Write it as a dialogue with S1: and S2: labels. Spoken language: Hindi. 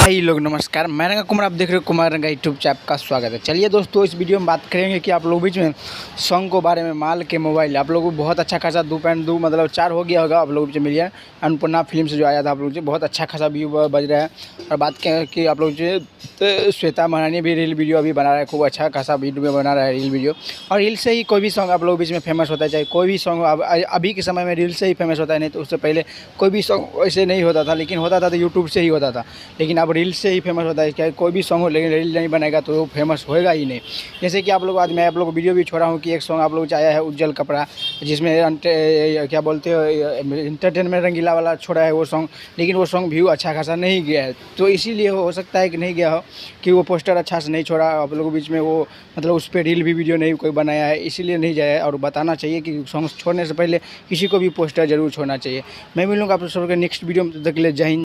S1: भाई लोग नमस्कार, मैं रंगा कुमार, आप देख रहे हो कुमार रंगा यूट्यूब चैनल का स्वागत है। चलिए दोस्तों, इस वीडियो में बात करेंगे कि आप लोग बीच में सॉन्ग के बारे में। माल के मोबाइल आप लोगों को बहुत अच्छा खासा 2.2 मतलब 4 हो गया होगा। आप लोग बीच में मिलिए अन्नपूर्णा फिल्म से जो आया था, आप लोग बहुत अच्छा खासा व्यू बज रहा है। और बात करें कि आप लोग जो तो श्वेता महारानी भी रील वीडियो अभी बना रहा है, खूब अच्छा खासा वीडियो बना रहा है रील वीडियो। और रील से ही कोई भी सॉन्ग आप लोग बीच में फेमस होता है, चाहे कोई भी सॉन्ग अभी के समय में रील से ही फेमस होता है। नहीं तो उससे पहले कोई भी सॉन्ग वैसे नहीं होता था, लेकिन होता था तो यूट्यूब से ही होता था। लेकिन अब रील से ही फेमस होता है। क्या कोई भी सॉन्ग हो, लेकिन रील नहीं बनाएगा तो वो फेमस होएगा ही नहीं। जैसे कि आप लोग आज मैं आप लोग वीडियो भी छोड़ा हूँ कि एक सॉन्ग आप लोग आया है उज्जवल कपड़ा, जिसमें क्या बोलते हो इंटरटेनमेंट रंगीला वाला छोड़ा है वो सॉन्ग। लेकिन वो सॉन्ग व्यू अच्छा खासा नहीं गया है, तो इसीलिए हो सकता है कि नहीं गया हो कि वो पोस्टर अच्छा से नहीं छोड़ा आप लोगों के बीच में। वो मतलब उस पर रील भी वीडियो नहीं कोई बनाया है, इसीलिए नहीं जाया है। और बताना चाहिए कि सॉन्ग छोड़ने से पहले किसी को भी पोस्टर जरूर छोड़ना चाहिए। मैं मिलूँगा आप लोग सबके नेक्स्ट वीडियो में, तब तक के लिए जय हिंद।